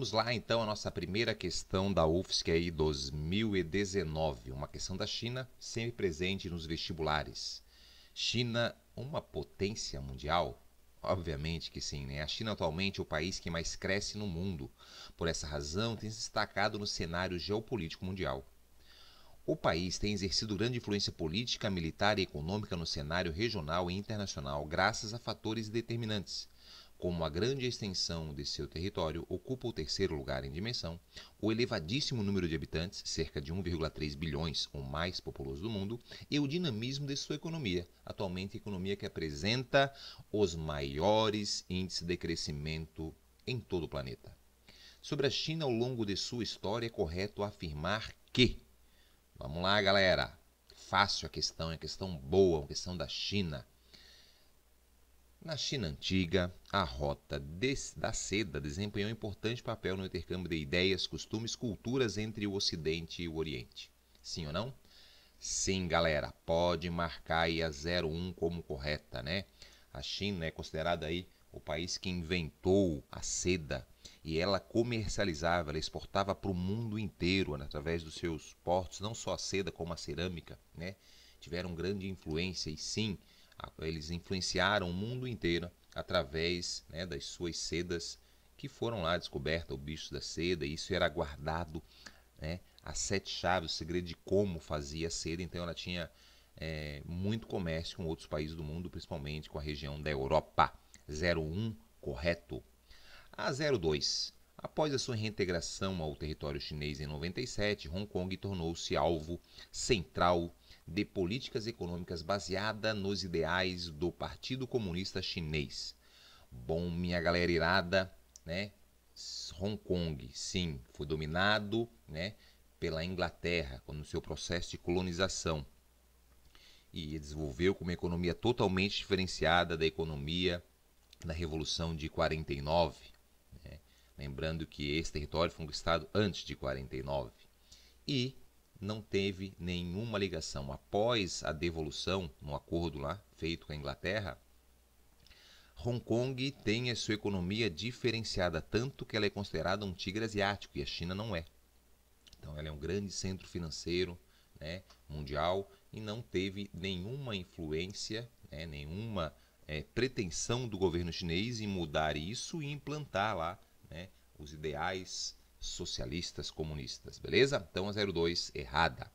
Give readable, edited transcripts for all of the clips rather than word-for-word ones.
Vamos lá então a nossa primeira questão da UFSC aí 2019, uma questão da China, sempre presente nos vestibulares. China, uma potência mundial? Obviamente que sim, né? A China atualmente é o país que mais cresce no mundo. Por essa razão, tem se destacado no cenário geopolítico mundial. O país tem exercido grande influência política, militar e econômica no cenário regional e internacional, graças a fatores determinantes, como a grande extensão de seu território, ocupa o terceiro lugar em dimensão, o elevadíssimo número de habitantes, cerca de 1,3 bilhões, o mais populoso do mundo, e o dinamismo de sua economia, atualmente a economia que apresenta os maiores índices de crescimento em todo o planeta. Sobre a China ao longo de sua história, é correto afirmar que... Vamos lá, galera. Fácil a questão, é questão boa, uma questão da China. Na China antiga, a rota da seda desempenhou um importante papel no intercâmbio de ideias, costumes, culturas entre o Ocidente e o Oriente. Sim ou não? Sim, galera. Pode marcar aí a 01 como correta, né? A China é considerada aí o país que inventou a seda e ela comercializava, ela exportava para o mundo inteiro através dos seus portos, não só a seda como a cerâmica, né? Tiveram grande influência e sim, eles influenciaram o mundo inteiro através, né, das suas sedas que foram lá descobertas, o bicho da seda, e isso era guardado, né, as 7 chaves, o segredo de como fazia seda, então ela tinha muito comércio com outros países do mundo, principalmente com a região da Europa. 01, correto. A 02. Após a sua reintegração ao território chinês em 97, Hong Kong tornou-se alvo central de políticas econômicas baseada nos ideais do Partido Comunista Chinês. Bom, minha galera irada, né? Hong Kong, sim, foi dominado, né, pela Inglaterra no seu processo de colonização e desenvolveu com uma economia totalmente diferenciada da economia da Revolução de 49. Né? Lembrando que esse território foi conquistado antes de 49 e não teve nenhuma ligação. Após a devolução, no acordo lá feito com a Inglaterra, Hong Kong tem a sua economia diferenciada, tanto que ela é considerada um tigre asiático e a China não é. Então ela é um grande centro financeiro, né, mundial e não teve nenhuma influência, né, nenhuma pretensão do governo chinês em mudar isso e implantar lá, né, os ideais socialistas comunistas, beleza? Então a 02 errada.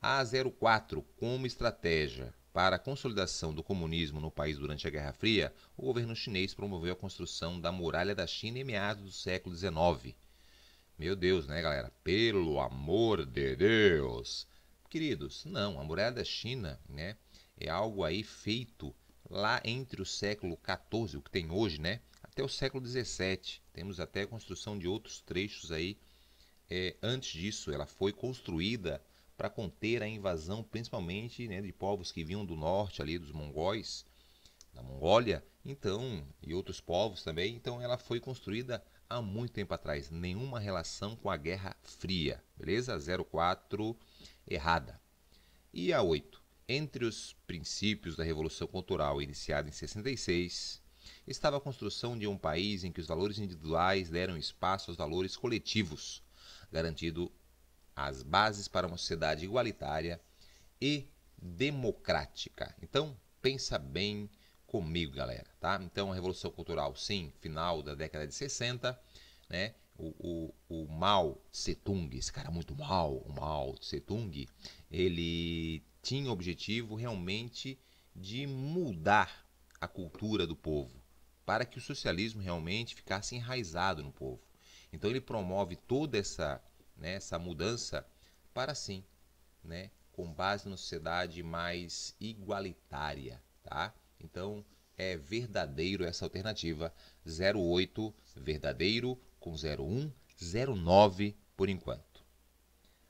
A 04, como estratégia para a consolidação do comunismo no país durante a Guerra Fria, o governo chinês promoveu a construção da Muralha da China em meados do século XIX. Meu Deus, né, galera? Pelo amor de Deus! Queridos, não, a Muralha da China, né, é algo aí feito lá entre o século XIV, o que tem hoje, né, até o século XVII. Temos até a construção de outros trechos aí. Antes disso, ela foi construída para conter a invasão, principalmente, né, de povos que vinham do norte ali, dos mongóis, da Mongólia, então, e outros povos também. Então ela foi construída há muito tempo atrás, nenhuma relação com a Guerra Fria, beleza? 04 errada. E a 8. Entre os princípios da Revolução Cultural iniciada em 66, estava a construção de um país em que os valores individuais deram espaço aos valores coletivos, garantindo as bases para uma sociedade igualitária e democrática. Então, pensa bem comigo, galera, tá? Então, a Revolução Cultural, sim, final da década de 60, né? O Mao Tse-tung, esse cara muito mal, o Mao Tse-tung, ele tinha o objetivo realmente de mudar a cultura do povo, para que o socialismo realmente ficasse enraizado no povo. Então ele promove toda essa mudança para sim, né, com base numa sociedade mais igualitária, tá? Então é verdadeiro essa alternativa. 08 verdadeiro com 01, 09 por enquanto.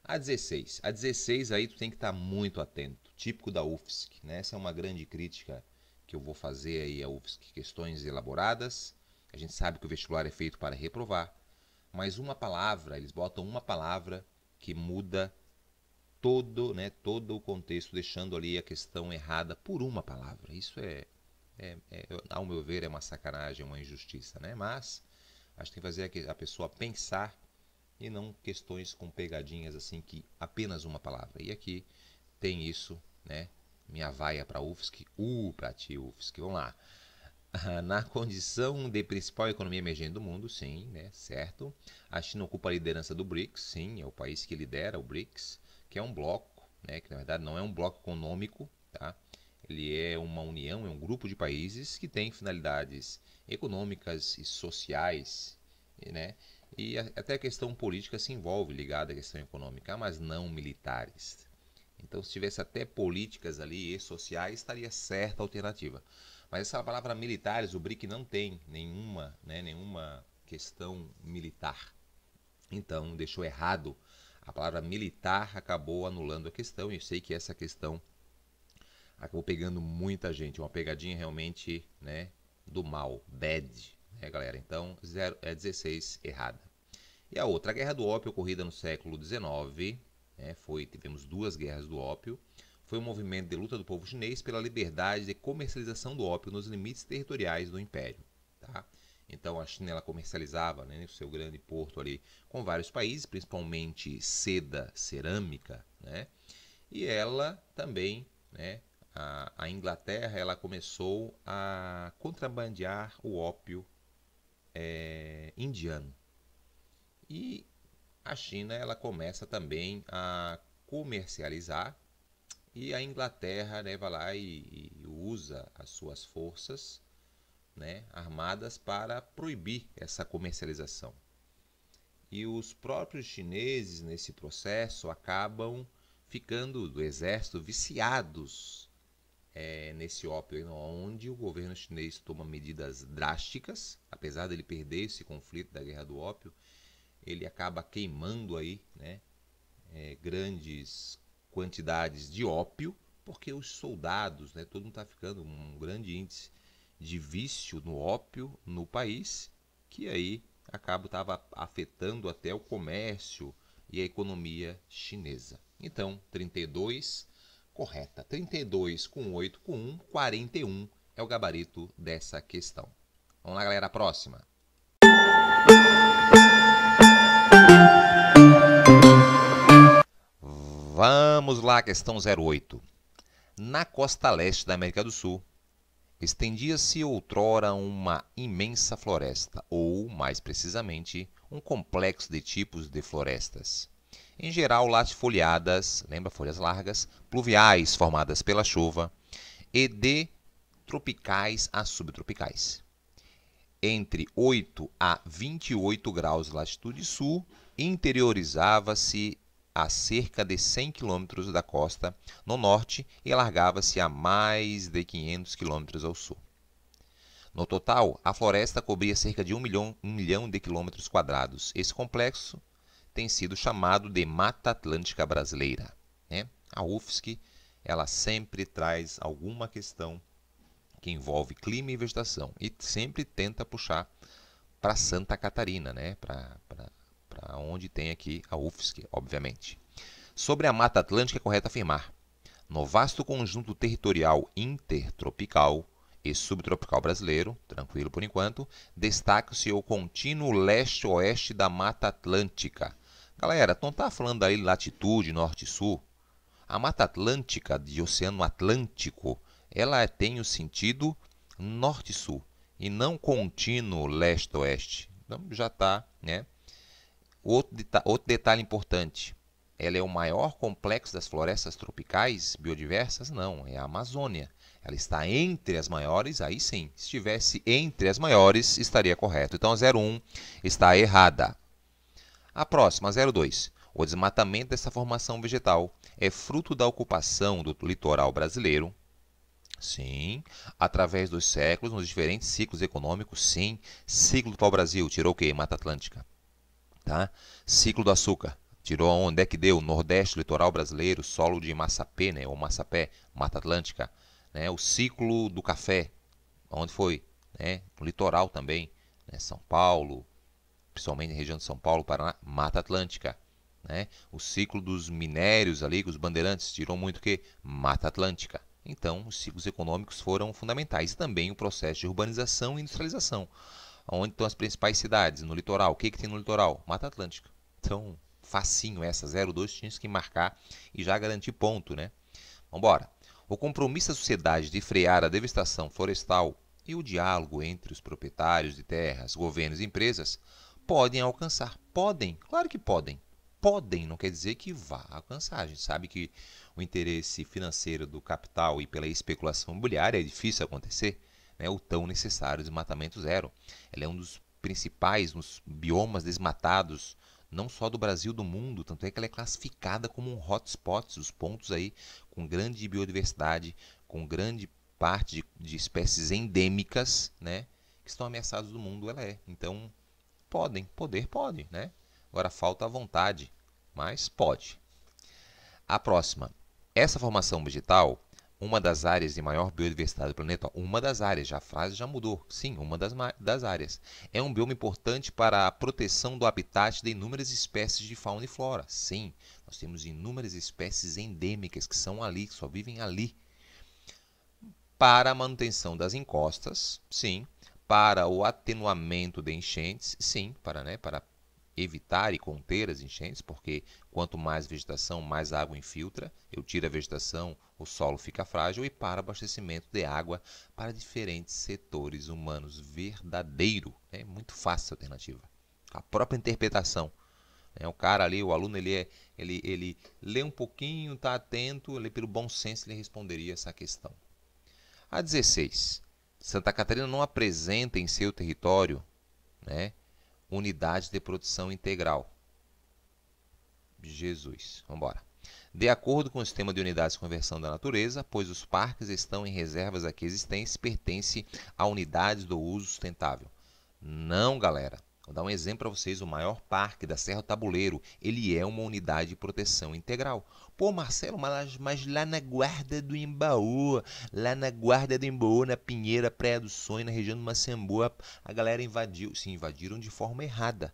A 16. A 16 aí tu tem que estar muito atento, típico da UFSC, né? Essa é uma grande crítica que eu vou fazer aí à UFSC, questões elaboradas. A gente sabe que o vestibular é feito para reprovar, mas uma palavra, eles botam uma palavra que muda todo, né, todo o contexto, deixando ali a questão errada por uma palavra. Isso ao meu ver, é uma sacanagem, uma injustiça, né? Mas Acho que tem que fazer a pessoa pensar e não questões com pegadinhas assim que apenas uma palavra. E aqui tem isso, né? Minha vaia para UFSC, para ti UFSC. Vamos lá. Na condição de principal economia emergente do mundo, sim, né, certo. A China ocupa a liderança do BRICS, sim, é o país que lidera o BRICS, que é um bloco, né, que na verdade não é um bloco econômico, tá? Ele é uma união, é um grupo de países que tem finalidades econômicas e sociais, né? E até a questão política se envolve ligada à questão econômica, mas não militares. Então, se tivesse até políticas ali e sociais, estaria certa a alternativa. Mas essa palavra militares, o BRIC não tem nenhuma, né, nenhuma questão militar. Então, deixou errado. A palavra militar acabou anulando a questão. E eu sei que essa questão acabou pegando muita gente. Uma pegadinha realmente, né, do mal. Bad, né, galera? Então, 16 errada. E a outra, a Guerra do Ópio, ocorrida no século XIX, né, tivemos 2 guerras do ópio. Foi um movimento de luta do povo chinês pela liberdade de comercialização do ópio nos limites territoriais do império. Tá? Então a China ela comercializava, né, no seu grande porto ali com vários países, principalmente seda, cerâmica, né? E ela também, né, a Inglaterra ela começou a contrabandear o ópio indiano. E a China ela começa também a comercializar. E a Inglaterra, né, vai lá e usa as suas forças, né, armadas para proibir essa comercialização. E os próprios chineses, nesse processo, acabam ficando do exército viciados nesse ópio, onde o governo chinês toma medidas drásticas. Apesar dele perder esse conflito da Guerra do Ópio, ele acaba queimando aí, né, grandes quantidades de ópio, porque os soldados, né, todo mundo está ficando um grande índice de vício no ópio no país, que aí estava afetando até o comércio e a economia chinesa. Então, 32, correta. 32 com 8 com 1, 41 é o gabarito dessa questão. Vamos lá, galera, a próxima. Vamos lá, questão 08. Na costa leste da América do Sul, estendia-se outrora uma imensa floresta, ou, mais precisamente, um complexo de tipos de florestas. Em geral, latifoliadas, lembra, folhas largas, pluviais formadas pela chuva, e de tropicais a subtropicais. Entre 8 a 28 graus de latitude sul, interiorizava-se a cerca de 100 km da costa no norte e alargava-se a mais de 500 km ao sul. No total, a floresta cobria cerca de 1 milhão de quilômetros quadrados. Esse complexo tem sido chamado de Mata Atlântica Brasileira, né? A UFSC ela sempre traz alguma questão que envolve clima e vegetação e sempre tenta puxar para Santa Catarina, né? Para onde tem aqui a UFSC, obviamente. Sobre a Mata Atlântica é correto afirmar: no vasto conjunto territorial intertropical e subtropical brasileiro, tranquilo por enquanto, destaca-se o contínuo leste-oeste da Mata Atlântica. Galera, não está falando aí latitude norte e sul? A Mata Atlântica de Oceano Atlântico, ela tem o sentido norte-sul e não contínuo leste-oeste. Então já está, né? Outro detalhe importante, ela é o maior complexo das florestas tropicais biodiversas? Não, é a Amazônia. Ela está entre as maiores, aí sim. Se estivesse entre as maiores, estaria correto. Então a 01 está errada. A próxima, a 02. O desmatamento dessa formação vegetal é fruto da ocupação do litoral brasileiro. Sim. Através dos séculos, nos diferentes ciclos econômicos, sim. Ciclo do pau-brasil, tirou o quê? Mata Atlântica. Tá? Ciclo do açúcar, tirou onde é que deu? Nordeste, litoral brasileiro, solo de Massapé, né? Ou Massapé, Mata Atlântica. Né? O ciclo do café, onde foi? Né? No litoral também, né? São Paulo, principalmente na região de São Paulo, Paraná, Mata Atlântica. Né? O ciclo dos minérios ali, os bandeirantes, tirou muito o quê? Mata Atlântica. Então, os ciclos econômicos foram fundamentais. E também o processo de urbanização e industrialização. Onde estão as principais cidades? No litoral. O que tem no litoral? Mata Atlântica. Então, facinho essa, 0,2 tinha que marcar e já garantir ponto, né? Vambora. O compromisso da sociedade de frear a devastação florestal e o diálogo entre os proprietários de terras, governos e empresas podem alcançar. Podem, claro que podem. Podem, não quer dizer que vá alcançar. A gente sabe que o interesse financeiro do capital e pela especulação imobiliária é difícil acontecer, né? O tão necessário desmatamento zero. Ele é um dos principais nos biomas desmatados, não só do Brasil, do mundo, tanto é que ela é classificada como um hotspot, os pontos aí com grande biodiversidade, com grande parte de espécies endêmicas, né, que estão ameaçadas do mundo, ela é. Então, pode, né? Agora falta a vontade, mas pode. A próxima. Essa formação vegetal, uma das áreas de maior biodiversidade do planeta, uma das áreas, já a frase já mudou. Sim, uma das áreas. É um bioma importante para a proteção do habitat de inúmeras espécies de fauna e flora. Sim, nós temos inúmeras espécies endêmicas que são ali, que só vivem ali. Para a manutenção das encostas, sim. Para o atenuamento de enchentes, sim, para evitar e conter as enchentes, porque quanto mais vegetação, mais água infiltra. Eu tiro a vegetação, o solo fica frágil. E para abastecimento de água para diferentes setores humanos. Verdadeiro. É muito fácil a alternativa. A própria interpretação. O cara ali, o aluno, ele lê um pouquinho, está atento, ele, pelo bom senso ele responderia essa questão. A 16. Santa Catarina não apresenta em seu território, né, unidade de produção integral. Jesus. Vamos embora. De acordo com o sistema de unidades de conversão da natureza, pois os parques estão em reservas aqui existentes, pertence a unidades do uso sustentável. Não, galera. Vou dar um exemplo para vocês. O maior parque da Serra do Tabuleiro, ele é uma unidade de proteção integral. Pô, Marcelo, mas lá na Guarda do Embaú, na Pinheira, Praia do Sonho, na região do Macemboa, a galera invadiu. Sim, invadiram de forma errada.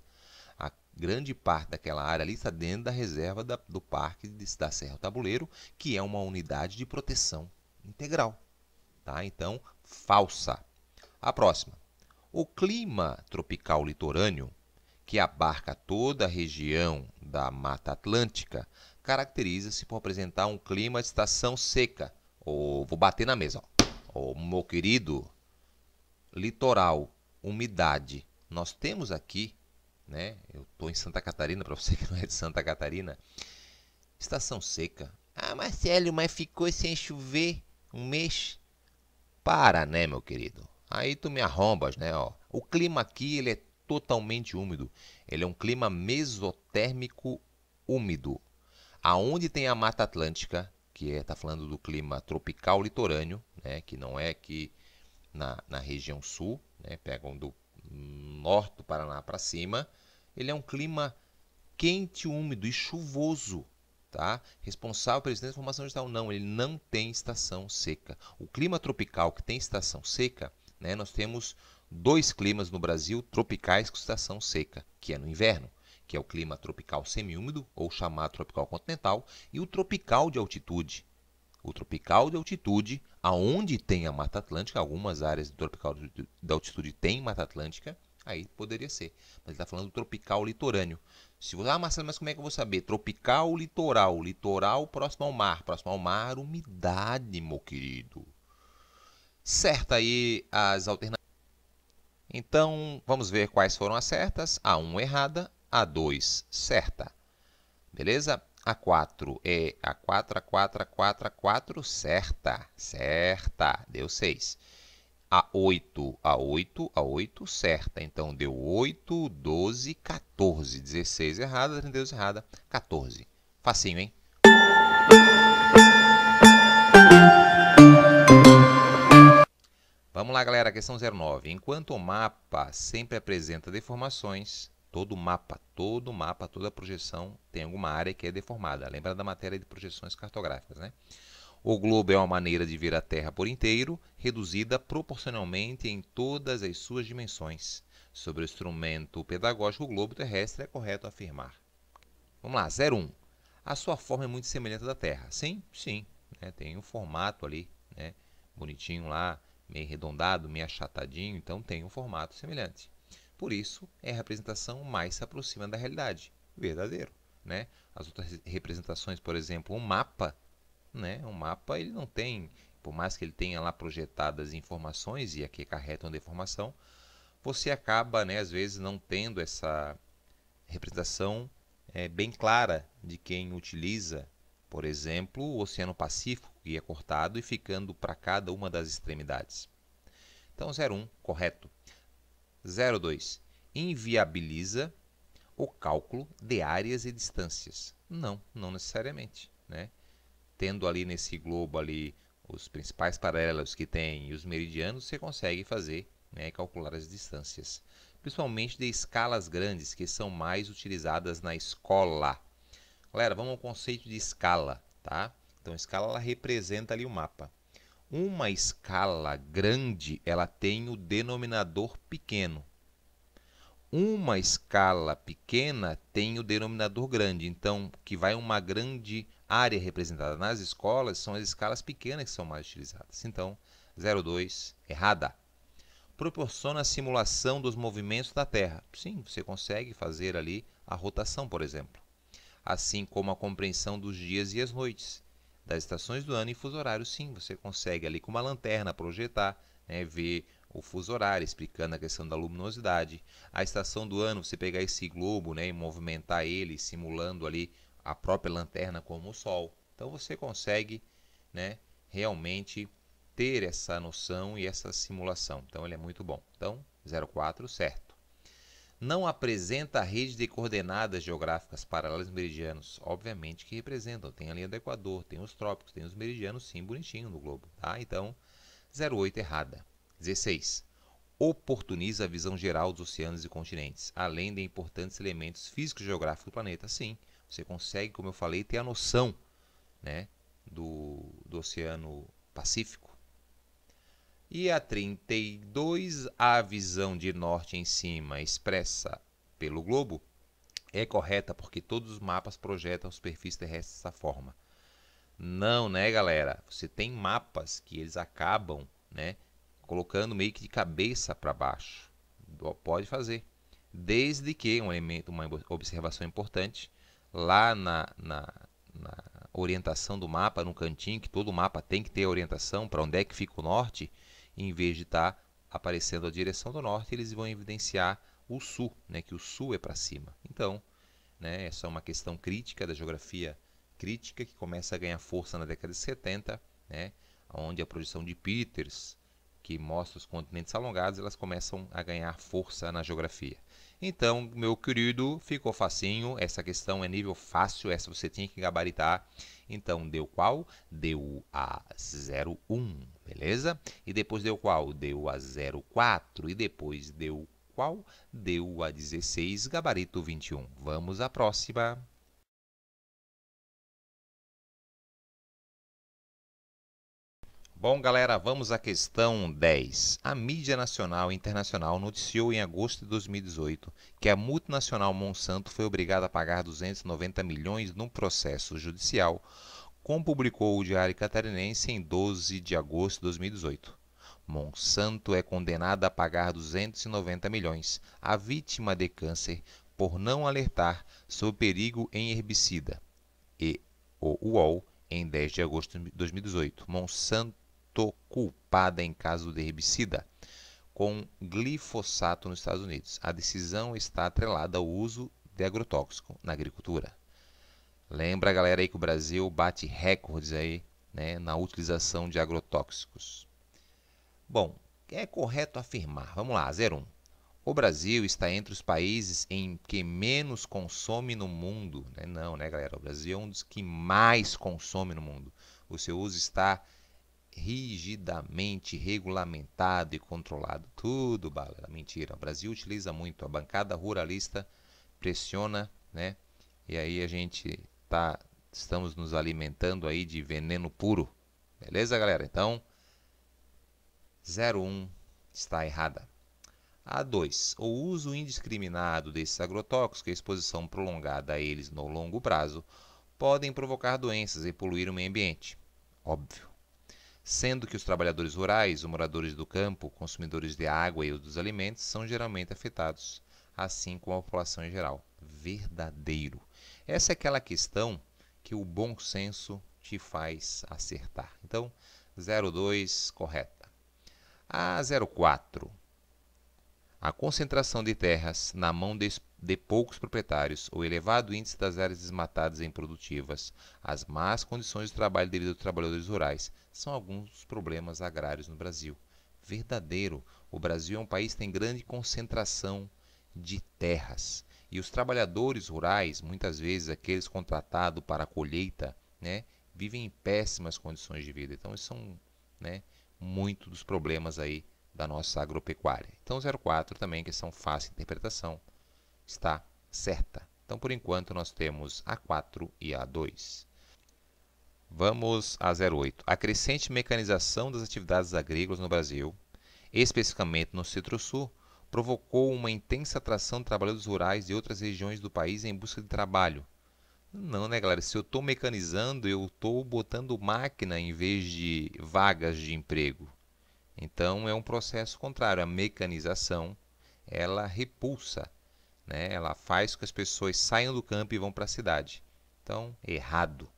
A grande parte daquela área ali está dentro da reserva do Parque da Serra do Tabuleiro, que é uma unidade de proteção integral. Tá? Então, falsa. A próxima. O clima tropical litorâneo, que abarca toda a região da Mata Atlântica, caracteriza-se por apresentar um clima de estação seca. Vou bater na mesa. Meu querido, litoral, umidade. Nós temos aqui, né? Eu estou em Santa Catarina, para você que não é de Santa Catarina. Estação seca. Ah, Marcelo, mas ficou sem chover um mês? Para, né, meu querido? Aí tu me arrombas, né? Ó. O clima aqui ele é totalmente úmido. Ele é um clima mesotérmico úmido. Aonde tem a Mata Atlântica, que tá falando do clima tropical litorâneo, né? Que não é aqui na região sul, né? Pegam do norte do Paraná para cima. Ele é um clima quente, úmido e chuvoso. Tá? Responsável pela existência da formação vegetal. Não, ele não tem estação seca. O clima tropical que tem estação seca, né, nós temos dois climas no Brasil tropicais com estação seca, que é no inverno, que é o clima tropical semiúmido, ou chamado tropical continental, e o tropical de altitude. O tropical de altitude, aonde tem a Mata Atlântica, algumas áreas do tropical de altitude tem Mata Atlântica, aí poderia ser. Mas ele está falando do tropical litorâneo. Se você, Marcelo, mas como é que eu vou saber? Tropical, litoral. Litoral próximo ao mar. Próximo ao mar, umidade, meu querido. Certa aí as alternativas. Então, vamos ver quais foram as certas. A 1 errada, a 2 certa. Beleza? A 4 é a 4, certa. Certa. Deu 6. A 8, certa. Então, deu 8, 12, 14. 16 errada, 32 errada, 14. Facinho, hein? Vamos lá, galera. Questão 09. Enquanto o mapa sempre apresenta deformações, todo mapa, toda projeção tem alguma área que é deformada. Lembra da matéria de projeções cartográficas, né? O globo é uma maneira de ver a Terra por inteiro, reduzida proporcionalmente em todas as suas dimensões. Sobre o instrumento pedagógico, o globo terrestre é correto afirmar. Vamos lá, 01. A sua forma é muito semelhante à da Terra. Sim, sim. Né? Tem um formato ali, né? Bonitinho lá, meio arredondado, meio achatadinho, então tem um formato semelhante. Por isso, é a representação mais se aproxima da realidade. Verdadeiro, né? As outras representações, por exemplo, um mapa, né? Um mapa ele não tem, por mais que ele tenha lá projetadas informações e aqui acarretam deformação, você acaba, né, às vezes não tendo essa representação bem clara de quem utiliza, por exemplo, o Oceano Pacífico, que é cortado e ficando para cada uma das extremidades. Então, 01, correto. 02, inviabiliza o cálculo de áreas e distâncias. Não, não necessariamente, né? Tendo ali nesse globo ali os principais paralelos que tem e os meridianos, você consegue fazer, né, calcular as distâncias, principalmente de escalas grandes que são mais utilizadas na escola. Galera, vamos ao conceito de escala, tá? Então, escala ela representa ali o mapa. Uma escala grande, ela tem o denominador pequeno. Uma escala pequena tem o denominador grande. Então, que vai uma grande área representada nas escolas, são as escalas pequenas que são mais utilizadas. Então, 02, errada. Proporciona a simulação dos movimentos da Terra. Sim, você consegue fazer ali a rotação, por exemplo. Assim como a compreensão dos dias e as noites, das estações do ano e fuso horário. Sim, você consegue ali com uma lanterna projetar, né, ver o fuso horário, explicando a questão da luminosidade. A estação do ano, você pegar esse globo, né, e movimentar ele, simulando ali a própria lanterna como o Sol. Então você consegue, né, realmente ter essa noção e essa simulação. Então ele é muito bom. Então, 04, certo. Não apresenta a rede de coordenadas geográficas paralelas e meridianos. Obviamente que representam. Tem a linha do Equador, tem os trópicos, tem os meridianos, sim, bonitinho no globo. Tá? Então, 08 errada. 16. Oportuniza a visão geral dos oceanos e continentes, além de importantes elementos físicos e geográficos do planeta. Sim, você consegue, como eu falei, ter a noção, né, do Oceano Pacífico. E a 32, a visão de norte em cima expressa pelo globo é correta porque todos os mapas projetam os perfis terrestres dessa forma. Não, né, galera? Você tem mapas que eles acabam, né, colocando meio que de cabeça para baixo. Pode fazer. Desde que um elemento, uma observação importante, lá na orientação do mapa, no cantinho, que todo mapa tem que ter a orientação para onde é que fica o norte, em vez de estar aparecendo a direção do norte, eles vão evidenciar o sul, né, que o sul é para cima. Então, né, essa é uma questão crítica da geografia crítica que começa a ganhar força na década de 70, né, onde a projeção de Peters, que mostra os continentes alongados, elas começam a ganhar força na geografia. Então, meu querido, ficou facinho, essa questão é nível fácil, essa você tinha que gabaritar. Então, deu qual? Deu a 01, beleza? E depois deu qual? Deu a 04 e depois deu qual? Deu a 16, gabarito 21. Vamos à próxima. Bom, galera, vamos à questão 10. A mídia nacional e internacional noticiou em agosto de 2018 que a multinacional Monsanto foi obrigada a pagar 290 milhões num processo judicial, como publicou o Diário Catarinense em 12 de agosto de 2018. Monsanto é condenada a pagar 290 milhões à vítima de câncer por não alertar sobre perigo em herbicida. E o UOL, em 10 de agosto de 2018, Monsanto culpada em caso de herbicida com glifosato nos Estados Unidos. A decisão está atrelada ao uso de agrotóxico na agricultura. Lembra, galera, aí que o Brasil bate recordes aí, né, na utilização de agrotóxicos. Bom, é correto afirmar. Vamos lá, 01. O Brasil está entre os países em que menos consome no mundo. Não, né, galera? O Brasil é um dos que mais consome no mundo. O seu uso está rigidamente regulamentado e controlado. Tudo, bala, mentira. O Brasil utiliza muito. A bancada ruralista pressiona, né? E aí a gente estamos nos alimentando aí de veneno puro. Beleza, galera? Então, 01 está errada. A 2. O uso indiscriminado desses agrotóxicos e a exposição prolongada a eles no longo prazo podem provocar doenças e poluir o meio ambiente. Óbvio. sendo que os trabalhadores rurais, os moradores do campo, consumidores de água e dos alimentos são geralmente afetados, assim como a população em geral. Verdadeiro. Essa é aquela questão que o bom senso te faz acertar. Então, 02, correta. A 04. A concentração de terras na mão de poucos proprietários, o elevado índice das áreas desmatadas e improdutivas, as más condições de trabalho devido aos trabalhadores rurais, são alguns dos problemas agrários no Brasil. Verdadeiro, o Brasil é um país que tem grande concentração de terras. E os trabalhadores rurais, muitas vezes aqueles contratados para a colheita, né, vivem em péssimas condições de vida. Então, esses são, né, muitos dos problemas aí da nossa agropecuária. Então, 04 também, questão fácil de interpretação, está certa. Então, por enquanto, nós temos a 4 e a 2. Vamos a 08. A crescente mecanização das atividades agrícolas no Brasil, especificamente no Centro-Sul, provocou uma intensa atração de trabalhadores rurais de outras regiões do país em busca de trabalho. Não, né, galera? Se eu estou mecanizando, eu estou botando máquina em vez de vagas de emprego. Então, é um processo contrário. A mecanização, ela repulsa, né? Ela faz com que as pessoas saiam do campo e vão para a cidade. Então, errado.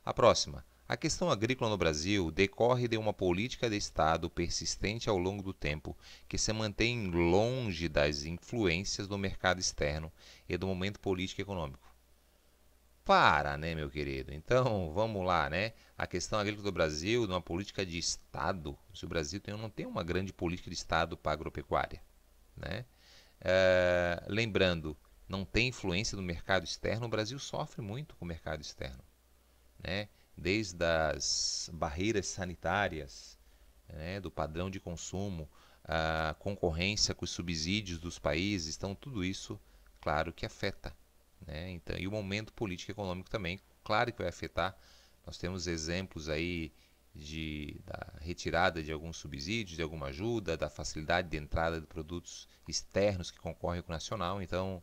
A próxima. A questão agrícola no Brasil decorre de uma política de Estado persistente ao longo do tempo, que se mantém longe das influências do mercado externo e do momento político e econômico. Para, né, meu querido? Então, vamos lá, né? A questão agrícola do Brasil, de uma política de Estado, se o Brasil não tem uma grande política de Estado para a agropecuária, né? Lembrando, não tem influência do mercado externo, o Brasil sofre muito com o mercado externo, né? Desde as barreiras sanitárias, né, do padrão de consumo, a concorrência com os subsídios dos países, então tudo isso, claro que afeta, né? Então, e o momento político e econômico também, claro que vai afetar. Nós temos exemplos aí da retirada de alguns subsídios, de alguma ajuda, da facilidade de entrada de produtos externos que concorrem com o nacional. Então,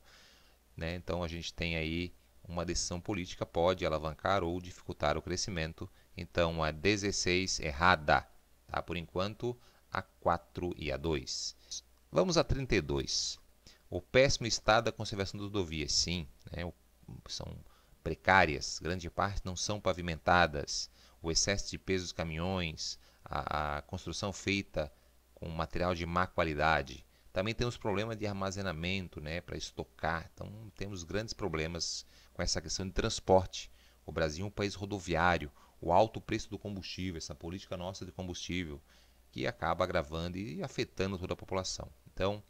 né, então a gente tem aí uma decisão política pode alavancar ou dificultar o crescimento. Então, a 16 errada. Tá? Por enquanto, a 4 e a 2. Vamos a 32. O péssimo estado da conservação das rodovias. Sim, né, são precárias, grande parte não são pavimentadas. O excesso de peso dos caminhões, a construção feita com material de má qualidade. Também temos problemas de armazenamento, né, para estocar. Então, temos grandes problemas com essa questão de transporte. O Brasil é um país rodoviário, o alto preço do combustível, essa política nossa de combustível, que acaba agravando e afetando toda a população. Então,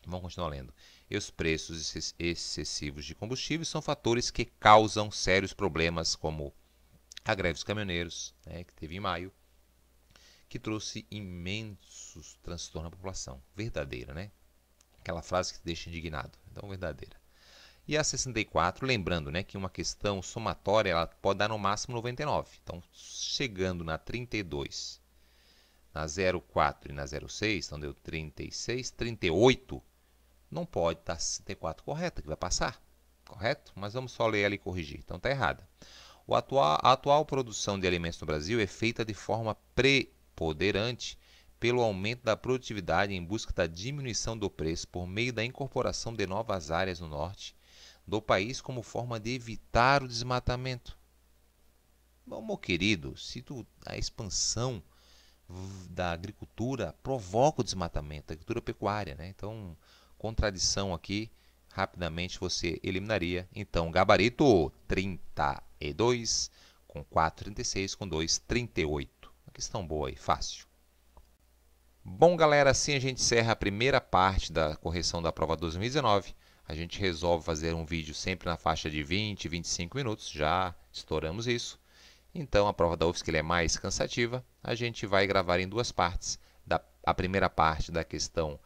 vamos continuar lendo. E os preços excessivos de combustível são fatores que causam sérios problemas, como a greve dos caminhoneiros, né, que teve em maio, que trouxe imensos transtornos à população. Verdadeira, né? Aquela frase que te deixa indignado. Então, verdadeira. E a 64, lembrando, né, que uma questão somatória ela pode dar no máximo 99. Então, chegando na 32, na 04 e na 06, então deu 36, 38, não pode estar 64 correta, que vai passar. Correto? Mas vamos só ler ela e corrigir. Então, está errada. A atual produção de alimentos no Brasil é feita de forma preponderante pelo aumento da produtividade em busca da diminuição do preço por meio da incorporação de novas áreas no norte do país como forma de evitar o desmatamento. Bom, meu querido, se a expansão da agricultura provoca o desmatamento, da agricultura pecuária, né? Então, contradição aqui, rapidamente você eliminaria. Então, gabarito 32, com 4, 36, com 2, 38. Uma questão boa aí, fácil. Bom, galera, assim a gente encerra a primeira parte da correção da prova 2019. A gente resolve fazer um vídeo sempre na faixa de 20, 25 minutos, já estouramos isso. Então, a prova da UFSC é mais cansativa, a gente vai gravar em duas partes. A primeira parte da questão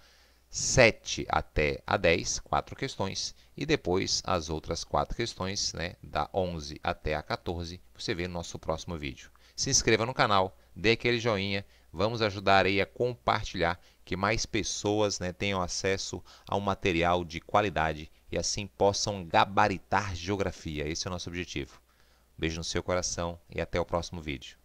7 até a 10, 4 questões, e depois as outras 4 questões, né, da 11 até a 14, você vê no nosso próximo vídeo. Se inscreva no canal, dê aquele joinha, vamos ajudar aí a compartilhar, que mais pessoas, né, tenham acesso a um material de qualidade e assim possam gabaritar geografia. Esse é o nosso objetivo. Beijo no seu coração e até o próximo vídeo.